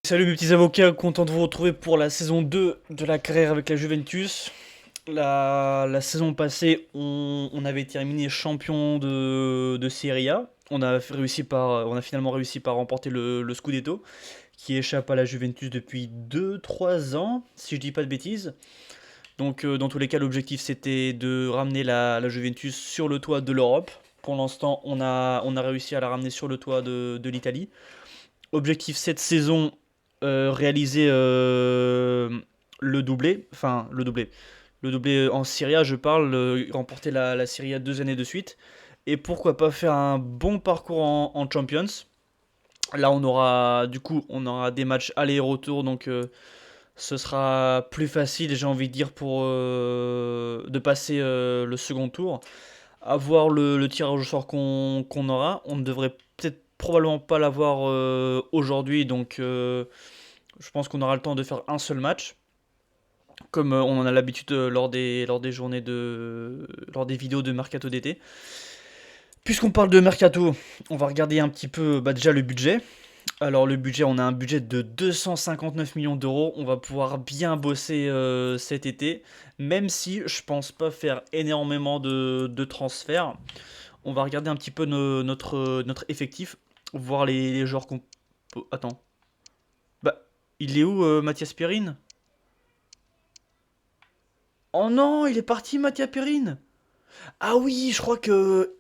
Salut mes petits avocats, content de vous retrouver pour la saison 2 de la carrière avec la Juventus. La saison passée, on avait terminé champion de Serie A. On a finalement réussi par remporter le Scudetto, qui échappe à la Juventus depuis 2 3 ans, si je dis pas de bêtises. Donc dans tous les cas, l'objectif c'était de ramener la Juventus sur le toit de l'Europe. Pour l'instant, on a réussi à la ramener sur le toit de l'Italie. Objectif cette saison, réaliser le doublé, le doublé en Serie A, je parle, remporter la Serie A 2 années de suite, et pourquoi pas faire un bon parcours en Champions. Là, on aura des matchs aller et retour, donc ce sera plus facile, j'ai envie de dire, de passer le second tour. À voir le tirage au sort qu'on aura. On ne devrait peut-être probablement pas l'avoir aujourd'hui, donc je pense qu'on aura le temps de faire un seul match, comme on en a l'habitude lors des journées lors des vidéos de Mercato d'été. Puisqu'on parle de Mercato, on va regarder un petit peu déjà le budget. Alors le budget, on a un budget de 259 millions d'euros. On va pouvoir bien bosser cet été, même si je pense pas faire énormément de transferts. On va regarder un petit peu notre effectif, voir les joueurs qu'on... Attends. Bah, il est où Mathias Perrine? Oh non, il est parti Mathias Perrine. Ah oui, je crois que...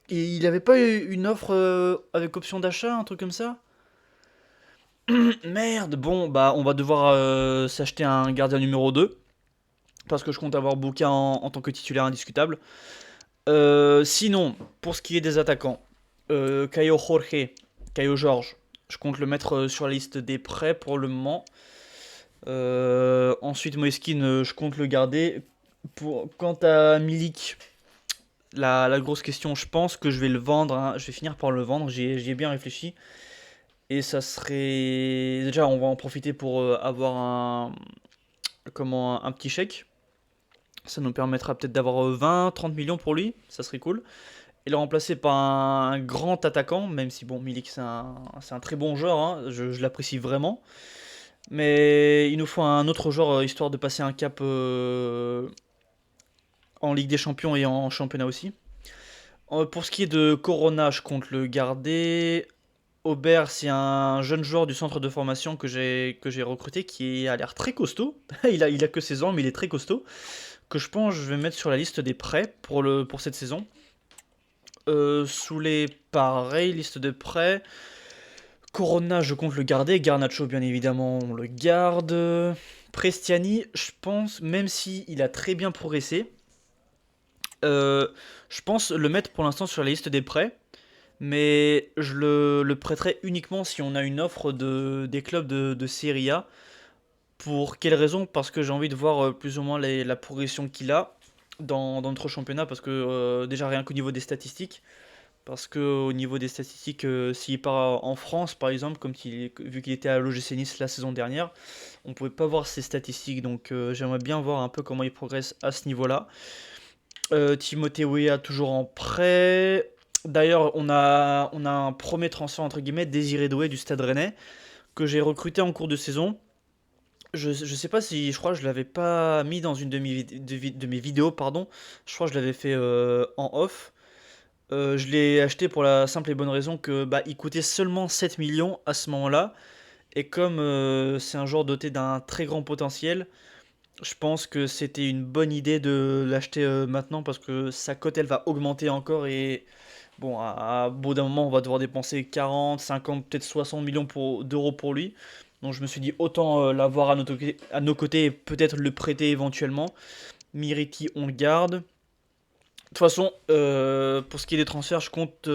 Il avait pas eu une offre avec option d'achat, un truc comme ça. Merde, bon, bah on va devoir s'acheter un gardien numéro 2 parce que je compte avoir Bouka en tant que titulaire indiscutable. Sinon, pour ce qui est des attaquants, Caio Jorge, je compte le mettre sur la liste des prêts pour le moment. Ensuite, Moeskin, je compte le garder. Quant à Milik, la grosse question, je pense que je vais le vendre, hein. Je vais finir par le vendre, j'y ai bien réfléchi. Et ça serait... Déjà, on va en profiter pour avoir un petit chèque. Ça nous permettra peut-être d'avoir 20-30 millions pour lui, ça serait cool. Et le remplacer par un grand attaquant, même si bon, Milik c'est un très bon joueur, hein, je l'apprécie vraiment. Mais il nous faut un autre joueur histoire de passer un cap en Ligue des Champions et en championnat aussi. Pour ce qui est de Corona, je compte le garder. Aubert, c'est un jeune joueur du centre de formation que j'ai recruté qui a l'air très costaud. Il a que 16 ans, mais il est très costaud. Que je pense je vais mettre sur la liste des prêts pour cette saison. Sous les pareil, liste de prêts. Corona, je compte le garder. Garnacho, bien évidemment, on le garde. Prestiani, je pense, même si il a très bien progressé, euh, je pense le mettre pour l'instant sur la liste des prêts. Mais je le prêterai uniquement si on a une offre des clubs de Serie A. Pour quelle raison? Parce que j'ai envie de voir plus ou moins la progression qu'il a dans notre championnat. Parce que déjà rien qu'au niveau des statistiques. Parce que au niveau des statistiques, s'il part en France par exemple, vu qu'il était à l'OGC Nice la saison dernière, on pouvait pas voir ses statistiques. Donc j'aimerais bien voir un peu comment il progresse à ce niveau-là. Timothée Weah toujours en prêt. D'ailleurs, on a un premier transfert entre guillemets, Désiré Doué du Stade Rennais, que j'ai recruté en cours de saison. Je sais pas si, je crois que je l'avais pas mis dans une de mes vidéos, pardon. Je crois que je l'avais fait en off. Je l'ai acheté pour la simple et bonne raison que bah, il coûtait seulement 7 millions à ce moment-là. Et comme c'est un joueur doté d'un très grand potentiel, je pense que c'était une bonne idée de l'acheter maintenant parce que sa cote elle va augmenter encore et bon, à bout d'un moment on va devoir dépenser 40, 50, peut-être 60 millions d'euros pour lui. Donc je me suis dit autant l'avoir à nos côtés et peut-être le prêter éventuellement. Miriti on le garde. De toute façon, pour ce qui est des transferts, je compte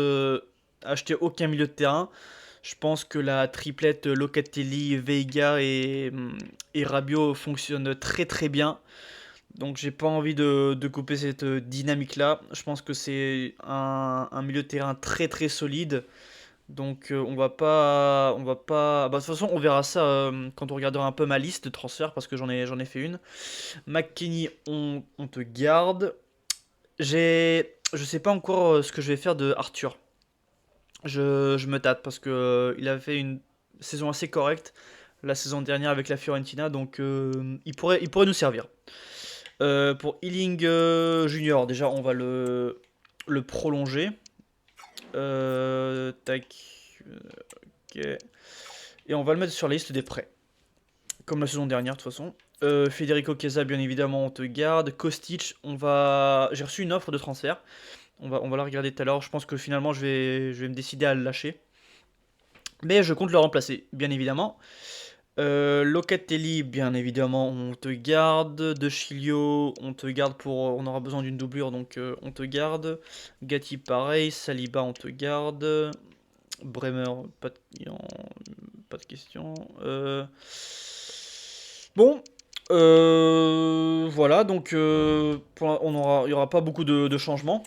acheter aucun milieu de terrain. Je pense que la triplette Locatelli, Veiga et Rabiot fonctionne très très bien. Donc j'ai pas envie de couper cette dynamique-là. Je pense que c'est un milieu de terrain très très solide. Donc on va pas. Bah, de toute façon, on verra ça quand on regardera un peu ma liste de transferts parce que j'en ai fait une. McKennie, on te garde. Je sais pas encore ce que je vais faire de Arthur. Je me tâte parce que il a fait une saison assez correcte. la saison dernière avec la Fiorentina, donc il pourrait nous servir. Pour Ealing Junior, déjà on va le prolonger. Tac. Ok. Et on va le mettre sur la liste des prêts. Comme la saison dernière de toute façon. Federico Chiesa, bien évidemment, on te garde. Kostic, j'ai reçu une offre de transfert. On va la regarder tout à l'heure. Je pense que finalement je vais me décider à le lâcher. Mais je compte le remplacer, bien évidemment. Locatelli, bien évidemment, on te garde. De Chilio, on te garde on aura besoin d'une doublure, donc on te garde. Gatti, pareil. Saliba, on te garde. Bremer, pas de question. Bon, voilà, donc il y aura pas beaucoup de changements.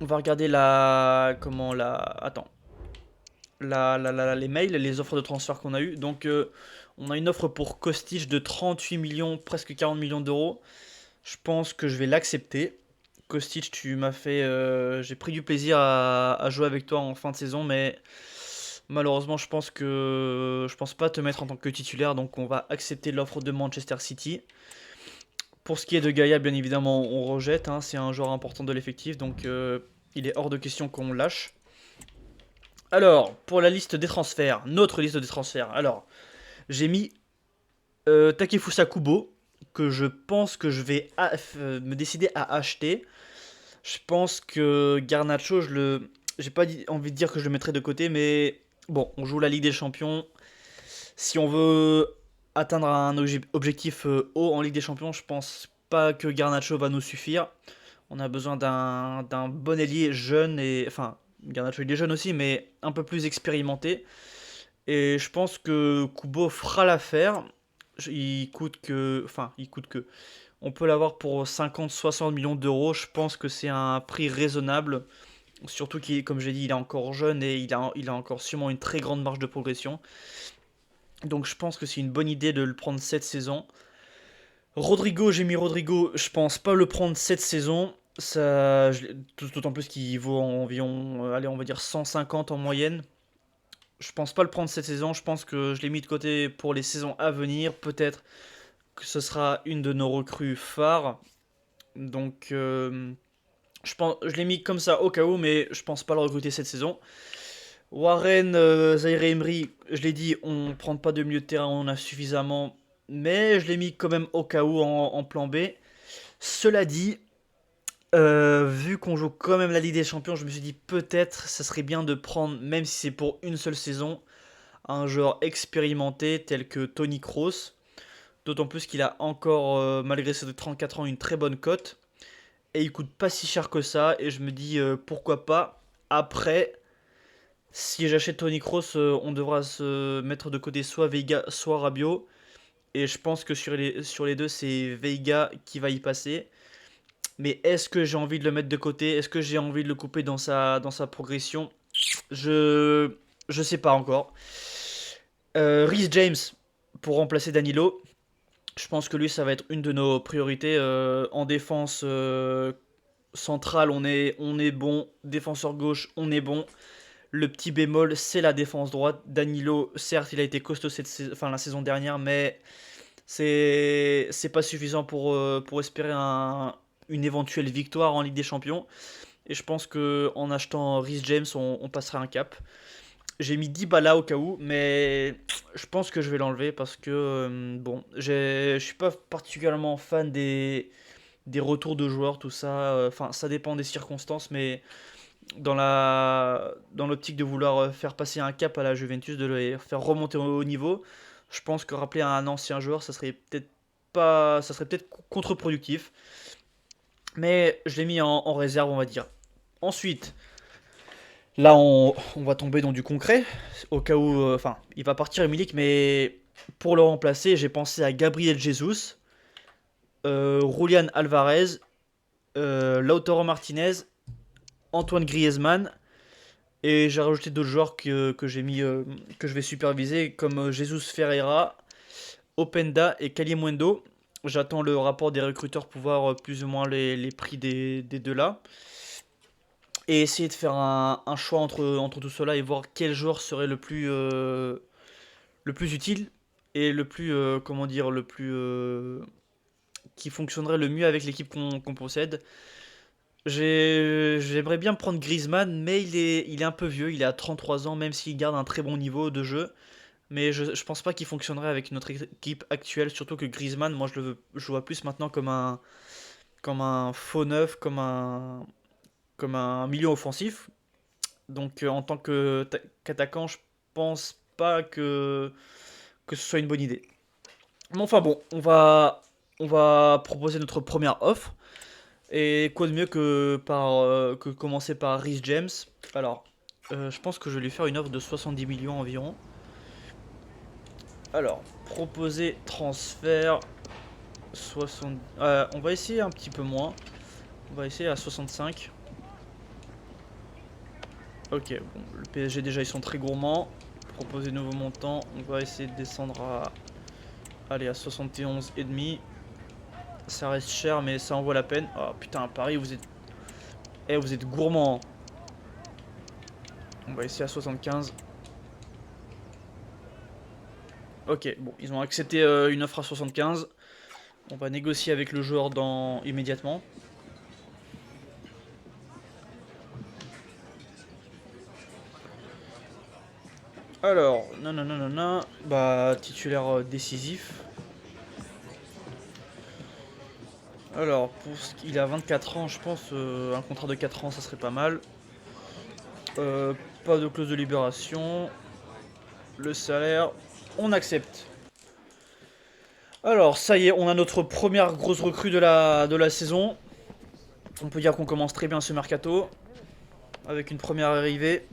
On va regarder attends, les mails, les offres de transfert qu'on a eu. Donc, on a une offre pour Kostic de 38 millions, presque 40 millions d'euros. Je pense que je vais l'accepter. Kostic, j'ai pris du plaisir à jouer avec toi en fin de saison, mais malheureusement, je pense pas te mettre en tant que titulaire, donc on va accepter l'offre de Manchester City. Pour ce qui est de Gaïa, bien évidemment, on rejette, hein, c'est un joueur important de l'effectif, donc il est hors de question qu'on le lâche. Alors, pour la liste des transferts, notre liste des transferts, alors, j'ai mis Takefusa Kubo, que je pense que je vais me décider à acheter. Je pense que Garnacho, j'ai pas envie de dire que je le mettrai de côté, mais bon, on joue la Ligue des Champions. Si on veut atteindre un objectif haut en Ligue des Champions, je pense pas que Garnacho va nous suffire. On a besoin d'un bon ailier jeune enfin, Garnacho il est jeune aussi, mais un peu plus expérimenté. Et je pense que Kubo fera l'affaire. Il coûte que. On peut l'avoir pour 50-60 millions d'euros. Je pense que c'est un prix raisonnable. Surtout qu'il, comme j'ai dit, il est encore jeune et il a encore sûrement une très grande marge de progression. Donc je pense que c'est une bonne idée de le prendre cette saison. J'ai mis Rodrigo, je pense pas le prendre cette saison. D'autant plus qu'il vaut environ, allez, on va dire 150 en moyenne. Je pense pas le prendre cette saison. Je pense que je l'ai mis de côté pour les saisons à venir. Peut-être que ce sera une de nos recrues phares. Donc je l'ai mis comme ça au cas où, mais je pense pas le recruter cette saison. Warren, Zaire Emery, je l'ai dit, on ne prend pas de milieu de terrain, on en a suffisamment. Mais je l'ai mis quand même au cas où en plan B. Cela dit, vu qu'on joue quand même la Ligue des Champions, je me suis dit peut-être ça serait bien de prendre, même si c'est pour une seule saison, un joueur expérimenté tel que Tony Kroos. D'autant plus qu'il a encore, malgré ses 34 ans, une très bonne cote. Et il coûte pas si cher que ça. Et je me dis pourquoi pas. Après, si j'achète Tony Kroos, on devra se mettre de côté soit Veiga, soit Rabiot. Et je pense que sur les deux, c'est Veiga qui va y passer. Mais est-ce que j'ai envie de le mettre de côté? Est-ce que j'ai envie de le couper dans sa progression? Je je sais pas encore. Reece James pour remplacer Danilo. Je pense que lui, ça va être une de nos priorités. En défense centrale, on est bon. Défenseur gauche, on est bon. Le petit bémol, c'est la défense droite. Danilo, certes, il a été costaud la saison dernière, mais c'est pas suffisant pour espérer une éventuelle victoire en Ligue des Champions. Et je pense que en achetant Reece James, on passera un cap. J'ai mis Dybala au cas où, mais je pense que je vais l'enlever parce que bon, je suis pas particulièrement fan des retours de joueurs, tout ça. Enfin, ça dépend des circonstances, mais dans l'optique de vouloir faire passer un cap à la Juventus, de les faire remonter au haut niveau, je pense que rappeler à un ancien joueur, ça serait peut-être contre-productif. Mais je l'ai mis en réserve, on va dire. Ensuite, là, on va tomber dans du concret, au cas où, enfin, il va partir Milik, mais pour le remplacer, j'ai pensé à Gabriel Jesus, Julian Alvarez, Lautaro Martinez, Antoine Griezmann. Et j'ai rajouté d'autres joueurs que j'ai mis, que je vais superviser, comme Jesus Ferreira, Openda et Kalimundo. J'attends le rapport des recruteurs pour voir plus ou moins les prix des deux là. Et essayer de faire un choix entre tout cela et voir quel joueur serait le plus utile. et le plus, comment dire, le plus, qui fonctionnerait le mieux avec l'équipe qu'on possède. J'aimerais bien prendre Griezmann, mais il est un peu vieux, il est à 33 ans, même s'il garde un très bon niveau de jeu. Mais je pense pas qu'il fonctionnerait avec notre équipe actuelle, surtout que Griezmann, moi je le vois plus maintenant comme un faux neuf, comme un milieu offensif. Donc en tant qu'attaquant, je pense pas que ce soit une bonne idée. Mais enfin bon, on va proposer notre première offre. Et quoi de mieux que commencer par Rhys James. Alors, je pense que je vais lui faire une offre de 70 millions environ. Alors, proposer transfert 60. On va essayer un petit peu moins. On va essayer à 65. Ok, bon, le PSG déjà ils sont très gourmands. Proposer nouveau montant. On va essayer de descendre à. Allez, à 71 et demi. Ça reste cher, mais ça en vaut la peine. Oh putain, Paris, vous êtes. Eh, vous êtes gourmand. On va essayer à 75. Ok, bon, ils ont accepté une offre à 75. On va négocier avec le joueur immédiatement. Alors, non, non, non, non, non. Bah, titulaire décisif. Alors, il a 24 ans, je pense, un contrat de 4 ans, ça serait pas mal. Euh, Pas de clause de libération. Le salaire, on accepte. Alors, ça y est, on a notre première grosse recrue de la saison. On peut dire qu'on commence très bien ce mercato. Avec une première arrivée.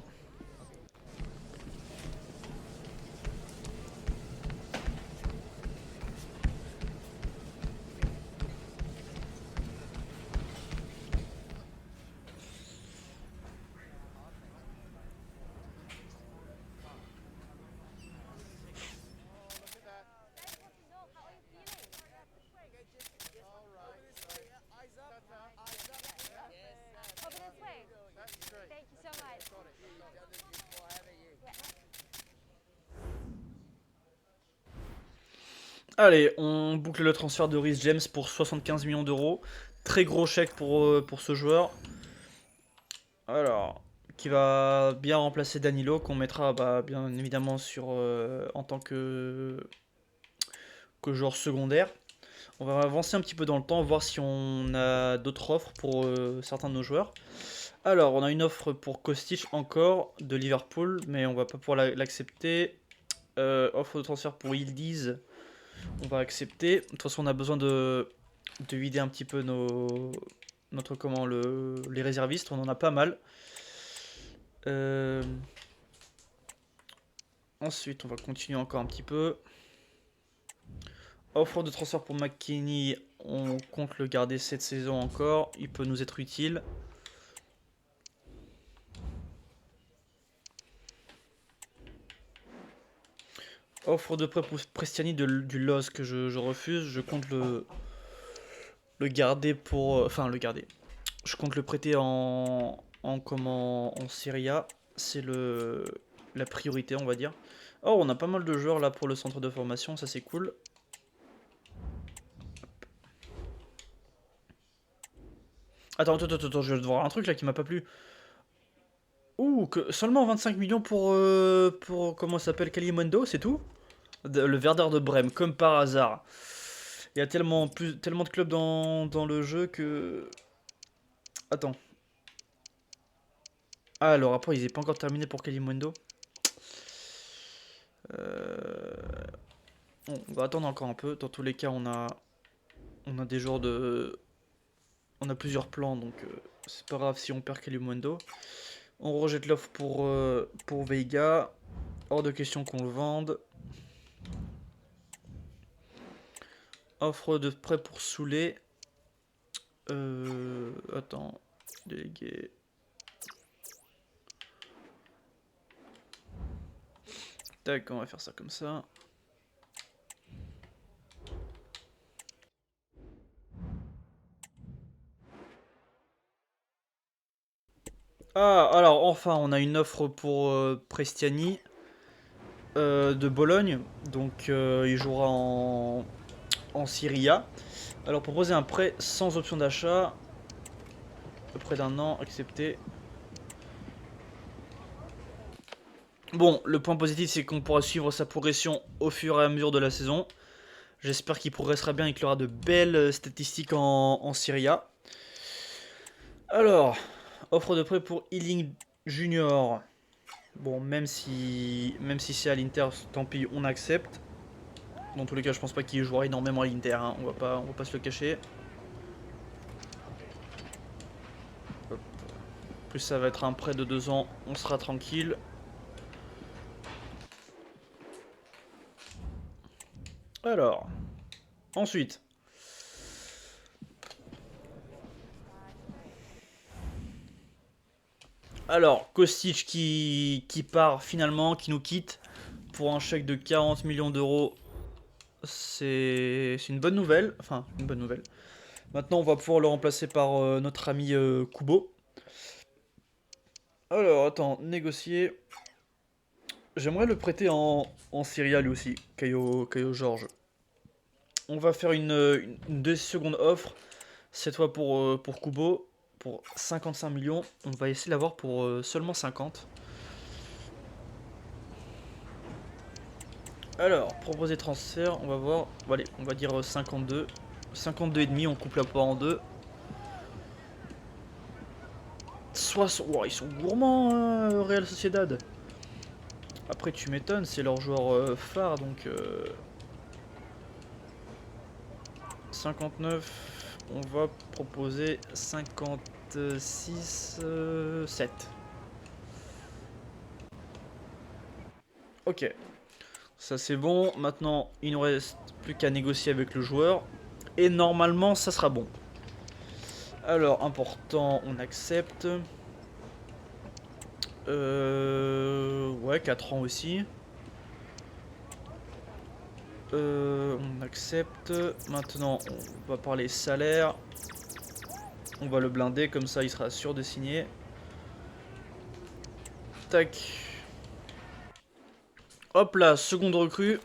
Allez, on boucle le transfert de Rhys James pour 75 millions d'euros. Très gros chèque pour ce joueur. Alors, qui va bien remplacer Danilo, qu'on mettra bah, bien évidemment en tant que joueur secondaire. On va avancer un petit peu dans le temps, voir si on a d'autres offres pour certains de nos joueurs. Alors, on a une offre pour Kostic encore de Liverpool, mais on va pas pouvoir l'accepter. Offre de transfert pour Yildiz, on va accepter. De toute façon, on a besoin de vider un petit peu les réservistes. On en a pas mal. Euh, Ensuite, on va continuer encore un petit peu. Offre de transfert pour McKinney, on compte le garder cette saison encore. Il peut nous être utile. Offre de prêt pour Prestiani du LOS que je refuse. Je compte le garder pour. Enfin, le garder. Je compte le prêter en Serie A. C'est la priorité, on va dire. Oh, on a pas mal de joueurs là pour le centre de formation, ça c'est cool. Attends, je vais voir un truc là qui m'a pas plu. Ouh, seulement 25 millions pour comment ça s'appelle, Kalimundo, c'est tout? Le Werder de Brême, comme par hasard. Il y a tellement de clubs dans le jeu que. Attends. Ah, alors après, ils n'ont pas encore terminé pour Kalimundo. Euh, Bon, on va attendre encore un peu. Dans tous les cas, on a des joueurs de. On a plusieurs plans, donc c'est pas grave si on perd Kalimundo. On rejette l'offre pour Veiga. Hors de question qu'on le vende. Offre de prêt pour Soulé. Attends. Délégué. Tac, on va faire ça comme ça. Ah, alors enfin, on a une offre pour Prestiani. de Bologne, donc il jouera en Serie A. Alors proposer un prêt sans option d'achat, près d'un an, accepté. Bon, le point positif c'est qu'on pourra suivre sa progression au fur et à mesure de la saison. J'espère qu'il progressera bien et qu'il aura de belles statistiques en Serie A. Alors, offre de prêt pour Ealing Junior. Bon, même si c'est à l'Inter, tant pis, on accepte. Dans tous les cas, je pense pas qu'il jouera énormément à l'Inter, hein. On va pas se le cacher. Hop. Plus ça va être un prêt de 2 ans, on sera tranquille. Alors, ensuite. Alors, Kostic qui part finalement, qui nous quitte pour un chèque de 40 millions d'euros. C'est une bonne nouvelle. Enfin, une bonne nouvelle. Maintenant, on va pouvoir le remplacer par notre ami Kubo. Alors, attends, négocier. J'aimerais le prêter en Serie A lui aussi, Caio Georges. On va faire une deuxième seconde offre, cette fois pour Kubo, pour 55 millions. On va essayer de l'avoir pour seulement 50. Alors, proposer transfert, on va voir. Bon, allez, on va dire 52. 52,5, on coupe la poire en deux. 60. Wow, ils sont gourmands, hein, Real Sociedad. Après, tu m'étonnes, c'est leur joueur phare, donc 59. On va proposer 56, 7. Ok, ça c'est bon. Maintenant, il nous reste plus qu'à négocier avec le joueur. Et normalement, ça sera bon. Alors, important, on accepte. Ouais, 4 ans aussi. On accepte. Maintenant, on va parler salaire. On va le blinder, comme ça il sera sûr de signer. Tac. Hop là, seconde recrue.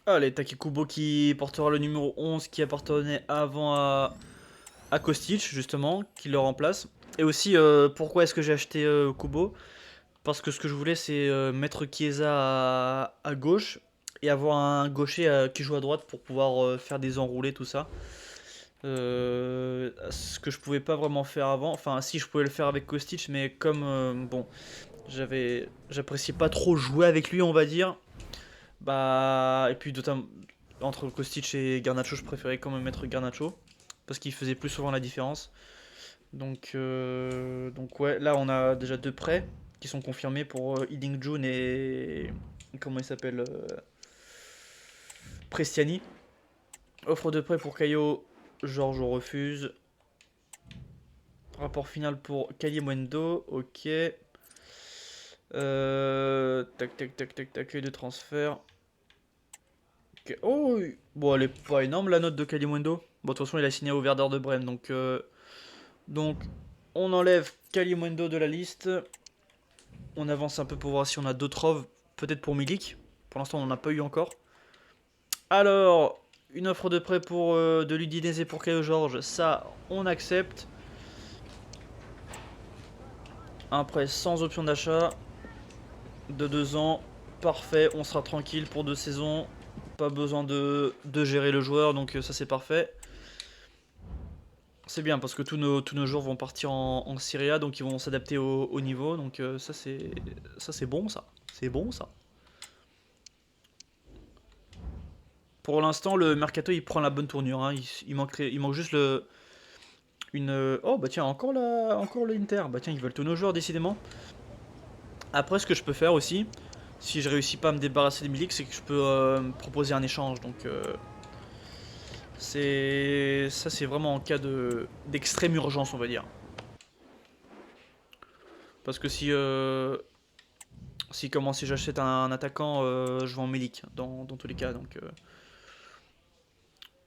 Allez, Takikubo qui portera le numéro 11 qui appartenait avant à Kostic, justement, qui le remplace. Et aussi, pourquoi est-ce que j'ai acheté Kubo? Parce que ce que je voulais, c'est mettre Chiesa à gauche et avoir un gaucher qui joue à droite pour pouvoir faire des enroulés, tout ça. Ce que je pouvais pas vraiment faire avant. Enfin, si je pouvais le faire avec Kostic, mais comme bon, j'appréciais pas trop jouer avec lui, on va dire. Bah, et puis entre Kostic et Garnacho, je préférais quand même mettre Garnacho parce qu'il faisait plus souvent la différence. Donc ouais, là on a déjà 2 prêts qui sont confirmés pour Heading June et comment il s'appelle Prestiani. Offre de prêt pour Caio Georges refuse. Rapport final pour Kalimundo, ok. Tac tac tac tac tac, de transfert. Okay. Oh, oui. Bon, elle est pas énorme la note de Kalimundo. Bon, de toute façon, il a signé au Werder de Brême, donc on enlève Kalimundo de la liste. On avance un peu pour voir si on a d'autres offres, peut-être pour Milik. Pour l'instant, on n'en a pas eu encore. Alors, une offre de prêt pour de l'Udinese pour Caio Georges, ça, on accepte. Un prêt sans option d'achat de 2 ans, parfait, on sera tranquille pour 2 saisons. Pas besoin de gérer le joueur, donc ça c'est parfait. C'est bien parce que tous nos joueurs vont partir en Serie A, donc ils vont s'adapter au niveau. Donc ça c'est bon ça. C'est bon ça. Pour l'instant, le mercato il prend la bonne tournure, hein. Il manque juste une. Oh bah tiens, encore l'Inter. Bah tiens, ils veulent tous nos joueurs décidément. Après, ce que je peux faire aussi, si je réussis pas à me débarrasser de Milik, c'est que je peux me proposer un échange. Donc, c'est vraiment en cas d'extrême urgence, on va dire. Parce que si j'achète un attaquant, je vends Milik dans tous les cas. Donc,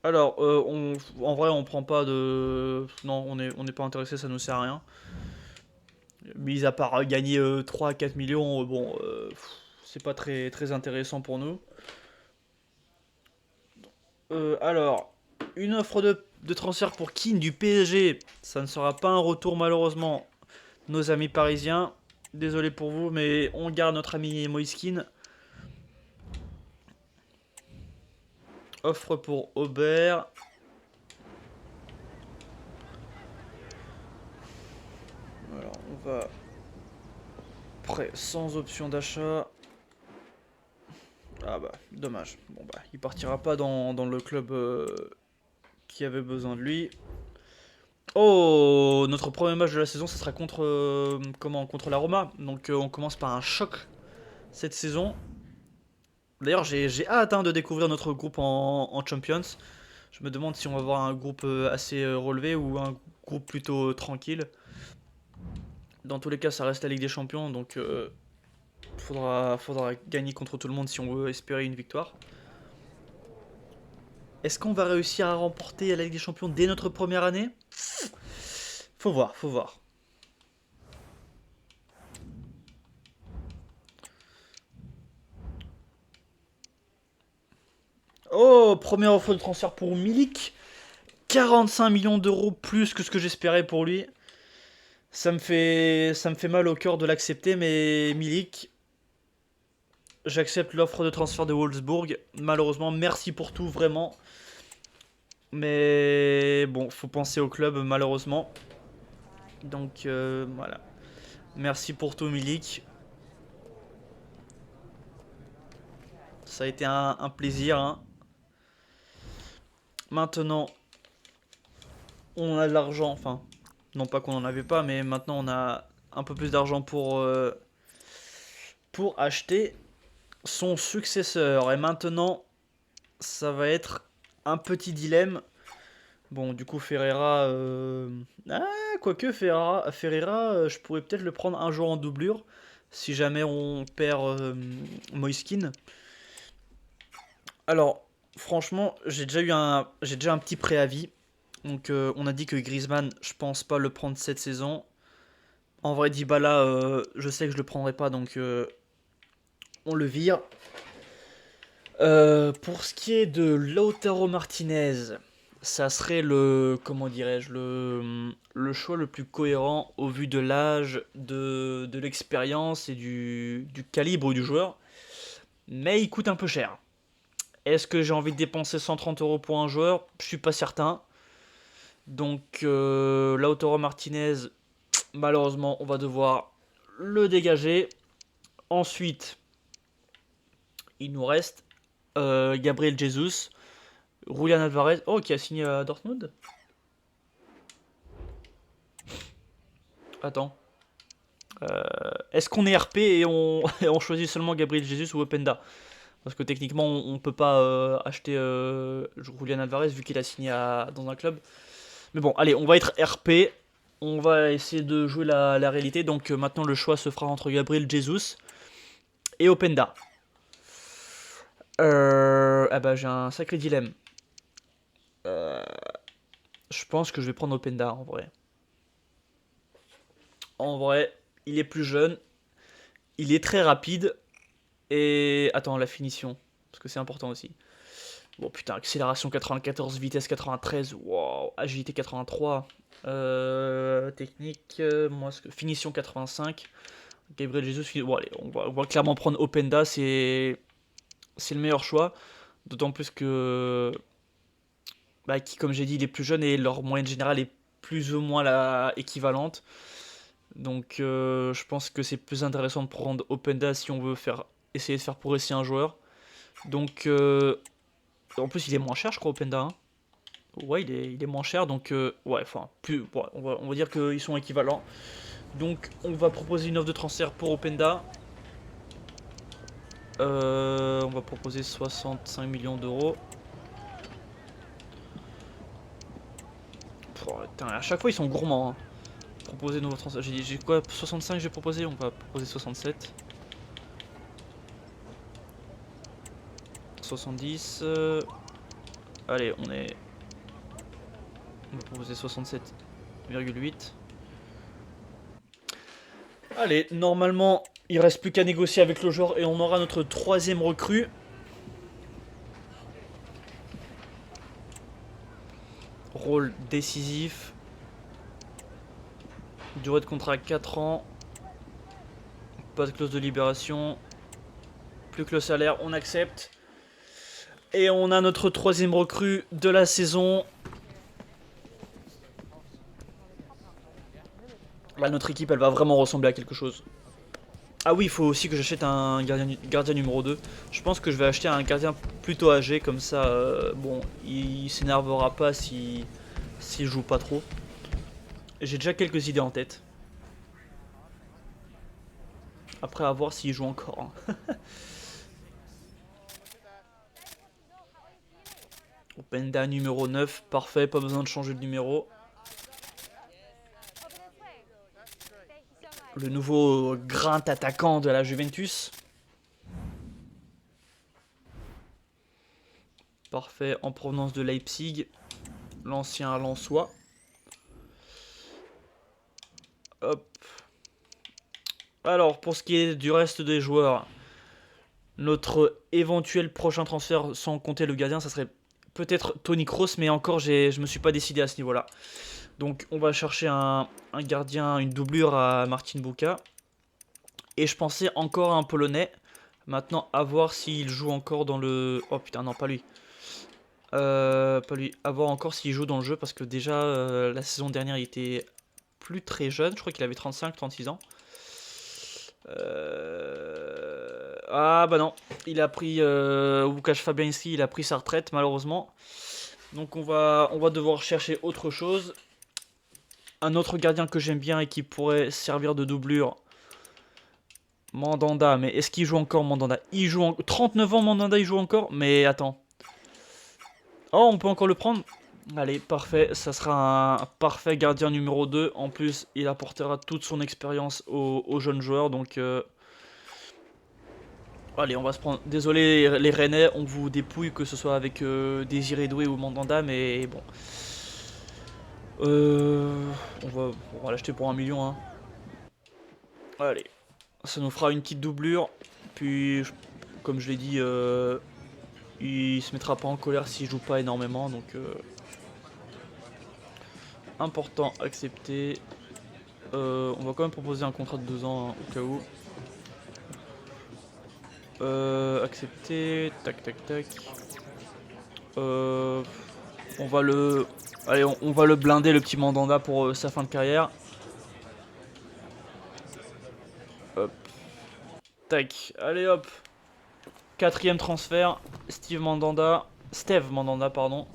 alors, en vrai, on prend pas de. Non, on n'est pas intéressé, ça nous sert à rien. Mis à part gagner 3 à 4 millions, bon, c'est pas très intéressant pour nous. Alors, une offre de transfert pour Keane du PSG, ça ne sera pas un retour malheureusement, nos amis parisiens. Désolé pour vous, mais on garde notre ami Moïse Keane. Offre pour Aubert. Alors, on va prêt sans option d'achat. Ah bah, dommage. Bon bah, il partira pas dans le club qui avait besoin de lui. Oh, notre premier match de la saison, ça sera contre la Roma. Donc on commence par un choc cette saison. D'ailleurs, j'ai hâte de découvrir notre groupe en Champions. Je me demande si on va avoir un groupe assez relevé ou un groupe plutôt tranquille. Dans tous les cas, ça reste la Ligue des Champions, donc faudra gagner contre tout le monde si on veut espérer une victoire. Est-ce qu'on va réussir à remporter la Ligue des Champions dès notre première année? Faut voir, faut voir. Oh, première offre de transfert pour Milik. 45 millions d'euros plus que ce que j'espérais pour lui. Ça me fait mal au cœur de l'accepter, mais Milik, j'accepte l'offre de transfert de Wolfsburg. Malheureusement, merci pour tout, vraiment. Mais bon, faut penser au club, malheureusement. Donc voilà. Merci pour tout, Milik. Ça a été un plaisir, hein. Maintenant, on a de l'argent. Enfin, non pas qu'on en avait pas, mais maintenant on a un peu plus d'argent pour acheter son successeur. Et maintenant, ça va être un petit dilemme. Bon, du coup, Ferreira. Ah, quoique Ferreira, je pourrais peut-être le prendre un jour en doublure. Si jamais on perd Moiskin. Alors, franchement, j'ai déjà un petit préavis. Donc, on a dit que Griezmann, je pense pas le prendre cette saison. En vrai, Dybala, je sais que je le prendrai pas, donc on le vire. Pour ce qui est de Lautaro Martinez, ça serait comment dirais-je, le choix le plus cohérent au vu de l'âge, de l'expérience et du calibre du joueur. Mais il coûte un peu cher. Est-ce que j'ai envie de dépenser 130 euros pour un joueur? Je suis pas certain. Donc Lautaro Martinez, malheureusement, on va devoir le dégager. Ensuite, il nous reste Gabriel Jesus, Julian Alvarez, oh, qui a signé à Dortmund. Attends. Est-ce qu'on est RP et on, et on choisit seulement Gabriel Jesus ou Openda? Parce que techniquement, on peut pas acheter Julian Alvarez vu qu'il a signé dans un club. Mais bon, allez, on va être RP. On va essayer de jouer la réalité. Donc maintenant, le choix se fera entre Gabriel Jesus et Openda. Ah bah, j'ai un sacré dilemme. Je pense que je vais prendre Openda en vrai. En vrai, il est plus jeune, il est très rapide et attends la finition parce que c'est important aussi. Bon putain, accélération 94, vitesse 93, wow, agilité 83, technique, finition 85. Gabriel Jesus, bon allez, on va clairement prendre Openda, c'est le meilleur choix. D'autant plus que, bah, comme j'ai dit, il est plus jeune et leur moyenne générale est plus ou moins la équivalente. Donc je pense que c'est plus intéressant de prendre Openda si on veut essayer de faire progresser un joueur. Donc en plus il est moins cher je crois Openda, hein. Ouais il est moins cher donc ouais enfin plus ouais, on va dire qu'ils sont équivalents. Donc on va proposer une offre de transfert pour Openda. On va proposer 65 millions d'euros. À chaque fois ils sont gourmands. Hein. Proposer de nouveaux transferts. J'ai quoi 65 j'ai proposé. On va proposer 67. 70. Allez, on va proposer 67,8. Allez, normalement, il reste plus qu'à négocier avec le joueur et on aura notre troisième recrue. Rôle décisif. Durée de contrat 4 ans. Pas de clause de libération. Plus que le salaire, on accepte. Et on a notre troisième recrue de la saison. Là, notre équipe, elle va vraiment ressembler à quelque chose. Ah oui, il faut aussi que j'achète un gardien numéro 2. Je pense que je vais acheter un gardien plutôt âgé, comme ça, bon, il s'énervera pas s'il joue pas trop. J'ai déjà quelques idées en tête. Après, à voir s'il joue encore. Hein. Openda numéro 9, parfait, pas besoin de changer de numéro. Le nouveau grand attaquant de la Juventus. Parfait, en provenance de Leipzig. L'ancien Lensois. Hop. Alors, pour ce qui est du reste des joueurs, notre éventuel prochain transfert, sans compter le gardien, ça serait peut-être Toni Kroos, mais encore, je me suis pas décidé à ce niveau-là. Donc, on va chercher un gardien, une doublure à Martin Buka. Et je pensais encore à un Polonais. Maintenant, à voir s'il joue encore dans le... Oh putain, non, pas lui. Pas lui. À voir encore s'il joue dans le jeu, parce que déjà, la saison dernière, il était plus très jeune. Je crois qu'il avait 35-36 ans. Ah bah non, il a pris Łukasz Fabiański, il a pris sa retraite malheureusement. Donc on va devoir chercher autre chose. Un autre gardien que j'aime bien et qui pourrait servir de doublure. Mandanda, mais est-ce qu'il joue encore Mandanda? Il joue en 39 ans Mandanda, il joue encore? Mais attends. Oh, on peut encore le prendre? Allez, parfait, ça sera un parfait gardien numéro 2. En plus, il apportera toute son expérience aux jeunes joueurs, donc... Allez, on va se prendre. Désolé les Rennais, on vous dépouille que ce soit avec Désiré Doué ou Mandanda, mais bon. On va l'acheter pour 1 million. Hein. Allez, ça nous fera une petite doublure. Puis, comme je l'ai dit, il se mettra pas en colère s'il joue pas énormément, donc important, accepté. On va quand même proposer un contrat de 2 ans hein, au cas où. Accepté, tac tac tac. On va le... Allez, on va le blinder, le petit Mandanda, pour sa fin de carrière. Hop. Tac. Allez, hop. Quatrième transfert. Steve Mandanda, pardon.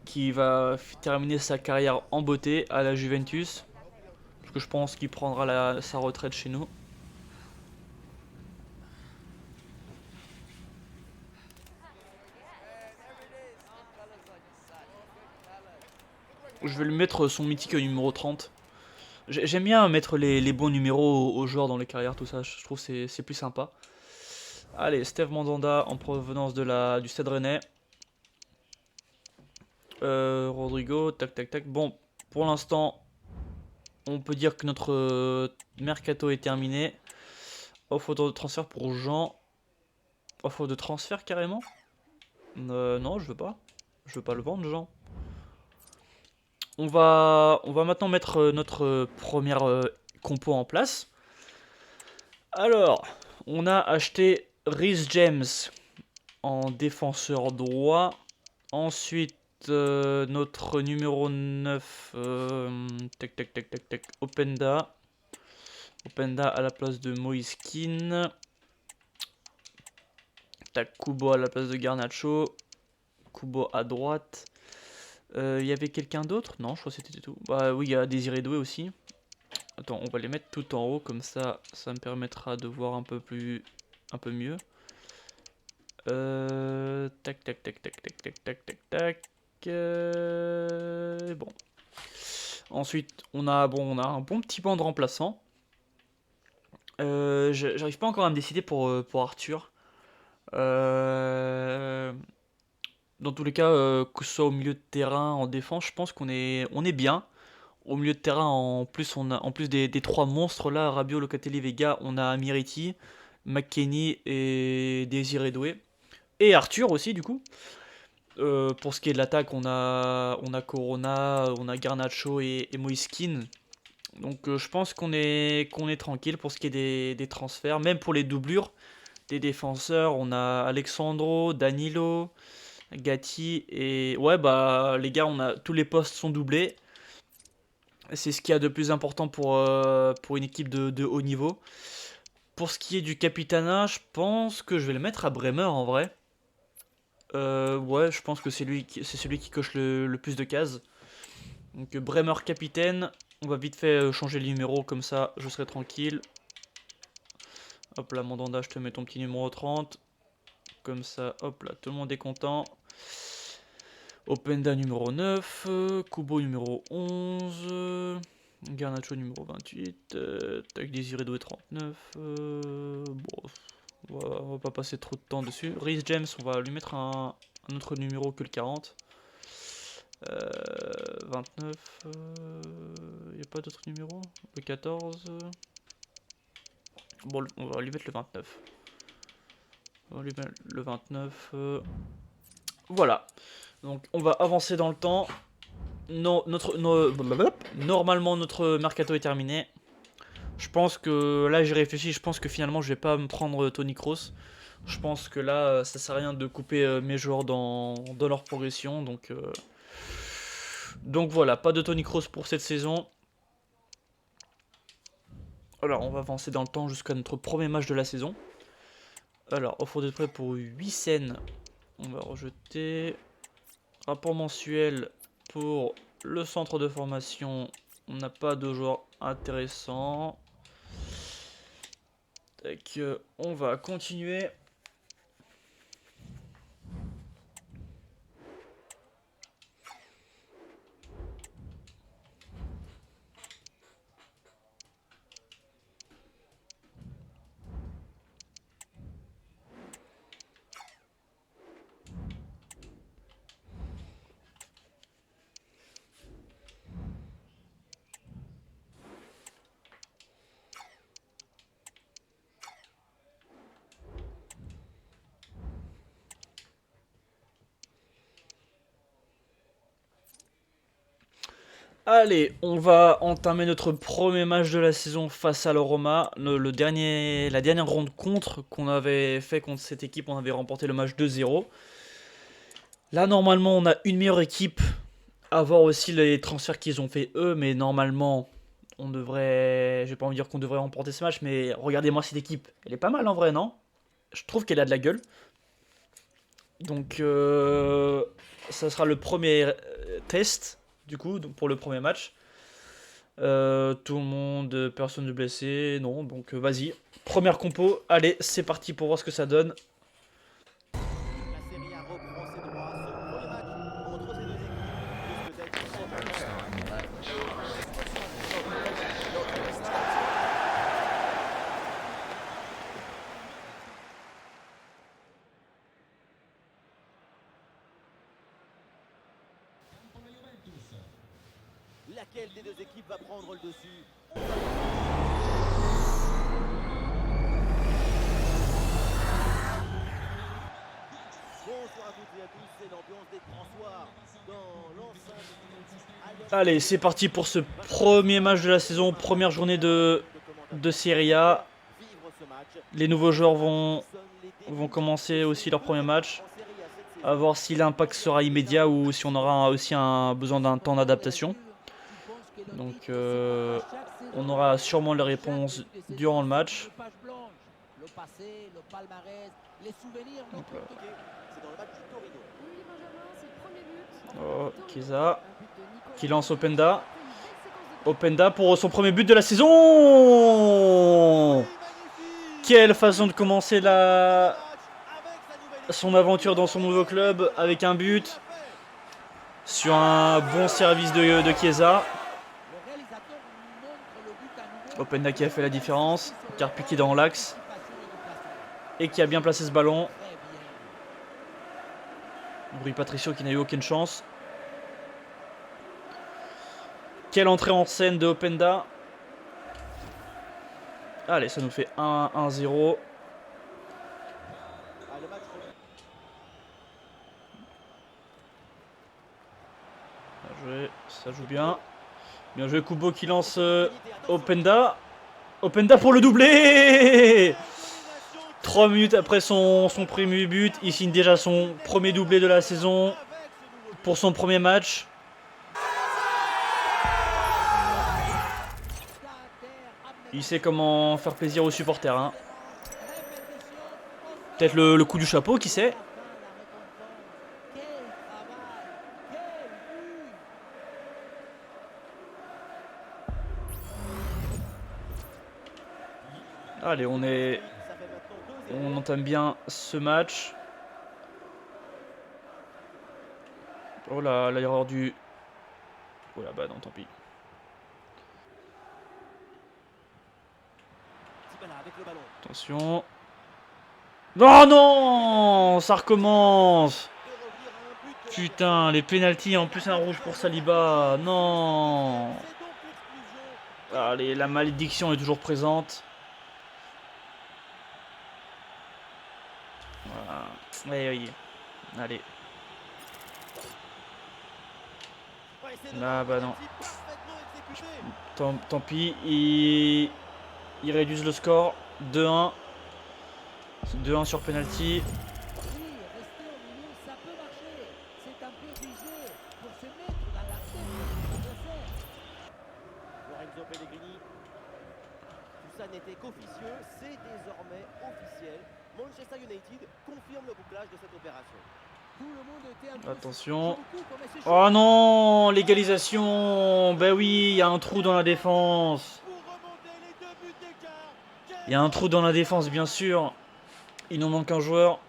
Qui va terminer sa carrière en beauté à la Juventus. Parce que je pense qu'il prendra sa retraite chez nous. Je vais lui mettre son mythique numéro 30. J'aime bien mettre les bons numéros aux joueurs dans les carrières, tout ça. Je trouve que c'est plus sympa. Allez, Steve Mandanda en provenance du Stade Rennais. Rodrigo, tac tac tac. Bon, pour l'instant, on peut dire que notre mercato est terminé. Offre de transfert pour Jean. Offre de transfert carrément? Non, je veux pas. Je veux pas le vendre, Jean. On va maintenant mettre notre première compo en place. Alors, on a acheté Reece James en défenseur droit. Ensuite, notre numéro 9, tac tac tac tac tac, Openda. Openda à la place de Moise Kean. Tac, Kubo à la place de Garnacho. Kubo à droite. Il y avait quelqu'un d'autre? Non, je crois que c'était tout. Bah oui, il y a Désiré Doué aussi. Attends, on va les mettre tout en haut, comme ça me permettra de voir un peu mieux. Tac, tac, tac, tac, tac, tac, tac, tac, tac. Bon. Ensuite, on a un bon petit banc de remplaçants. J'arrive pas encore à me décider pour Arthur. Dans tous les cas, que ce soit au milieu de terrain, en défense, je pense on est bien. Au milieu de terrain, en plus, en plus des trois monstres là, Rabiot, Locatelli, Vega, on a Miriti, McKennie et Désiré Doué. Et Arthur aussi, du coup. Pour ce qui est de l'attaque, on a Corona, on a Garnacho et Moiskin. Donc je pense qu'on est tranquille pour ce qui est des transferts. Même pour les doublures des défenseurs, on a Alexandro, Danilo, Gatti et... Ouais, bah les gars, tous les postes sont doublés. C'est ce qu'il y a de plus important pour une équipe de haut niveau. Pour ce qui est du Capitana, je pense que je vais le mettre à Bremer en vrai. Ouais, je pense que c'est celui qui coche le plus de cases. Donc Bremer capitaine. On va vite fait changer le numéro, comme ça je serai tranquille. Hop là, Mandanda, je te mets ton petit numéro 30. Comme ça, hop là, tout le monde est content. Openda numéro 9, Kubo numéro 11, Garnacho numéro 28, Tac Désiré Doué 39. Bon, on va pas passer trop de temps dessus. Reece James, on va lui mettre un autre numéro que le 40. 29, il n'y a pas d'autre numéro. Le 14. Bon, on va lui mettre le 29. On va lui mettre le 29. Voilà. Donc on va avancer dans le temps. Normalement notre mercato est terminé. Je pense que là j'ai réfléchi, je pense que finalement je vais pas me prendre Tony Kroos. Je pense que là ça sert à rien de couper mes joueurs dans leur progression. Donc voilà, pas de Tony Kroos pour cette saison. Alors on va avancer dans le temps jusqu'à notre premier match de la saison. Alors offre de prêt pour 8 scènes. On va rejeter. Rapport mensuel pour le centre de formation. On n'a pas de joueur intéressant. Tac, on va continuer. Allez, on va entamer notre premier match de la saison face à la Roma. La dernière rencontre qu'on avait fait contre cette équipe, on avait remporté le match 2-0. Là, normalement, on a une meilleure équipe. À voir aussi les transferts qu'ils ont fait eux, mais normalement, on devrait... Je vais pas envie de dire qu'on devrait remporter ce match, mais regardez-moi cette équipe. Elle est pas mal en vrai, non? Je trouve qu'elle a de la gueule. Donc, ça sera le premier test, du coup, pour le premier match. Tout le monde, personne de blessé, non, donc vas-y. Première compo, allez, c'est parti pour voir ce que ça donne. La Serie A reprend ses droits. Ce premier match entre ces deux équipes risque d'être important. Laquelle des deux équipes va prendre le dessus? Bonsoir à toutes et à tous, c'est l'ambiance des grands soirs dans l'enceinte. Allez, c'est parti pour ce premier match de la saison, première journée de Serie A. Les nouveaux joueurs vont commencer aussi leur premier match. À voir si l'impact sera immédiat ou si on aura aussi besoin d'un temps d'adaptation. Donc on aura sûrement les réponses durant le match. Le passé, le palmarès, les souvenirs. C'est dans le match du Torino. Oh, Chiesa qui lance Openda. Openda pour son premier but de la saison. Quelle façon de commencer son aventure dans son nouveau club avec un but sur un bon service de Chiesa. Openda qui a fait la différence, qui a repiqué dans l'axe et qui a bien placé ce ballon. Rui Patricio qui n'a eu aucune chance. Quelle entrée en scène de Openda. Allez, ça nous fait 1-0. Bien joué, ça joue bien. Bien joué Kubo qui lance Openda. Openda pour le doublé. 3 minutes après son premier but, il signe déjà son premier doublé de la saison pour son premier match. Il sait comment faire plaisir aux supporters. Hein. Peut-être le coup du chapeau, qui sait. Allez, on entame bien ce match. Oh là, l'erreur du... Oh là, bah non, tant pis. Attention. Oh non, ça recommence. Putain, les pénaltys, en plus un rouge pour Saliba. Non. Allez, la malédiction est toujours présente. Voilà. Oui. Allez. Là, bah non. Tant pis. Ils réduisent le score. 2-1. C'est 2-1 sur penalty. Lorenzo Pellegrini. Tout ça n'était qu'officieux, c'est désormais officiel. Manchester United confirme le bouclage de cette opération. Attention. Oh non, l'égalisation. Ben oui, il y a un trou dans la défense. Il y a un trou dans la défense, bien sûr. Il nous manque un joueur.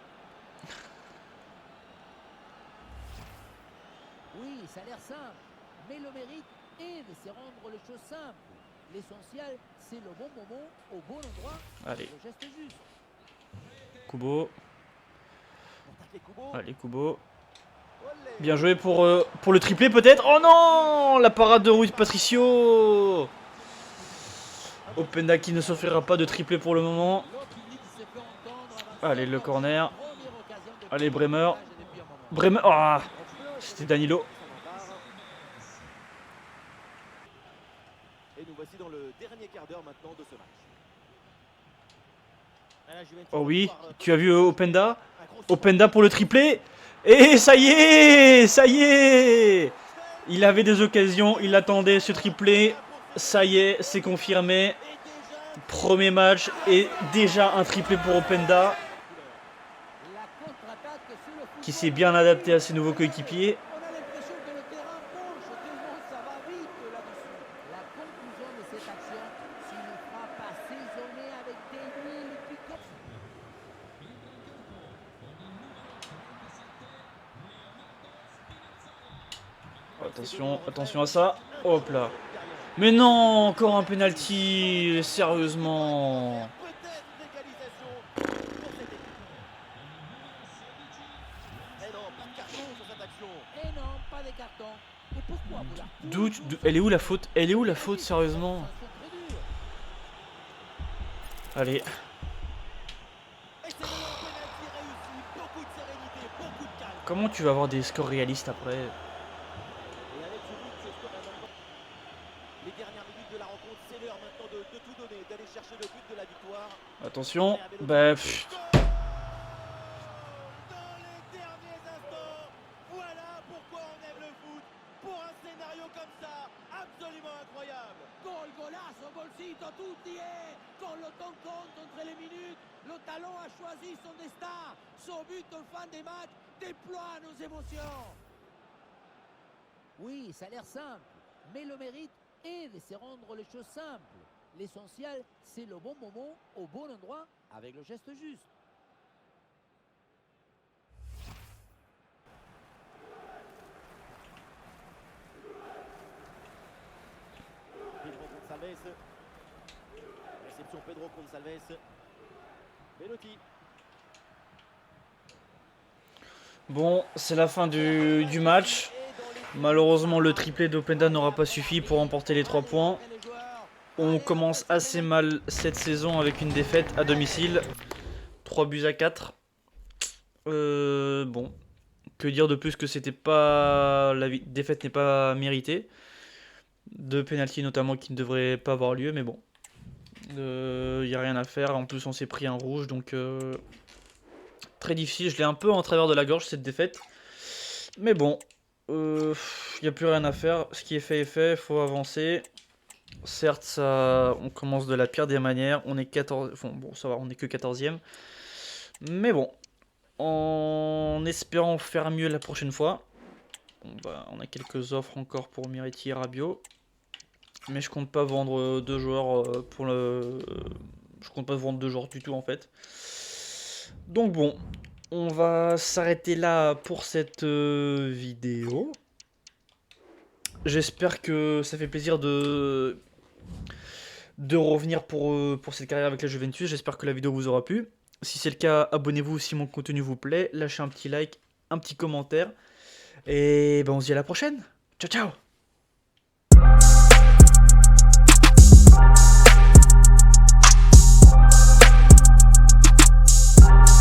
Oui, ça a l'air simple, mais le mérite est de se rendre les choses simples. L'essentiel, c'est le bon moment, au bon endroit, Allez. le geste juste. Kubo. Allez, Kubo. Bien joué pour le triplé, peut-être. Oh non, la parade de Rui Patricio. Openda qui ne s'offrira pas de triplé pour le moment. Allez, le corner. Allez, Bremer. Bremer. Oh, c'était Danilo. Et nous voici dans le dernier quart d'heure maintenant de ce match. Oh oui, tu as vu Openda. Openda pour le triplé. Et ça y est, ça y est. Il avait des occasions, il attendait ce triplé. Ça y est, c'est confirmé. Premier match et déjà un triplé pour Openda. Qui s'est bien adapté à ses nouveaux coéquipiers. Attention à ça. Hop là. Mais non, encore un penalty. Sérieusement. D'où elle est où la faute? Elle est où la faute, sérieusement? Allez. Comment tu vas avoir des scores réalistes après? Attention. Bah. Voilà pourquoi on aime le foot. Pour un scénario comme ça, absolument incroyable. Gol, golazo, golcito, tutti con le temps compte entre les minutes, le talon a choisi son destin. Son but en fin de match déploie nos émotions. Oui, ça a l'air simple, mais le mérite est de se rendre les choses simples. L'essentiel, c'est le bon moment, au bon endroit, avec le geste juste. Pedro Gonçalves. Réception Pedro Gonçalves. Belotti. Bon, c'est la fin du match. Malheureusement, le triplé d'Openda n'aura pas suffi pour remporter les 3 points. On commence assez mal cette saison avec une défaite à domicile. 3 buts à 4. Bon, que dire de plus que c'était pas la défaite n'est pas méritée. Deux pénaltys notamment qui ne devraient pas avoir lieu, mais bon. Y a rien à faire. En plus, on s'est pris un rouge, donc très difficile. Je l'ai un peu en travers de la gorge cette défaite. Mais bon, il n'y a plus rien à faire. Ce qui est fait, faut avancer. Certes, ça, on commence de la pire des manières. On est 14. Enfin, bon, ça va, on est que 14e. Mais bon, en espérant faire mieux la prochaine fois. On a quelques offres encore pour Miretti et Rabiot. Mais je compte pas vendre deux joueurs pour le. Je compte pas vendre deux joueurs du tout en fait. Donc bon, on va s'arrêter là pour cette vidéo. J'espère que ça fait plaisir de revenir pour cette carrière avec la Juventus. J'espère que la vidéo vous aura plu. Si c'est le cas, abonnez-vous si mon contenu vous plaît. Lâchez un petit like, un petit commentaire. Et ben on se dit à la prochaine. Ciao ciao.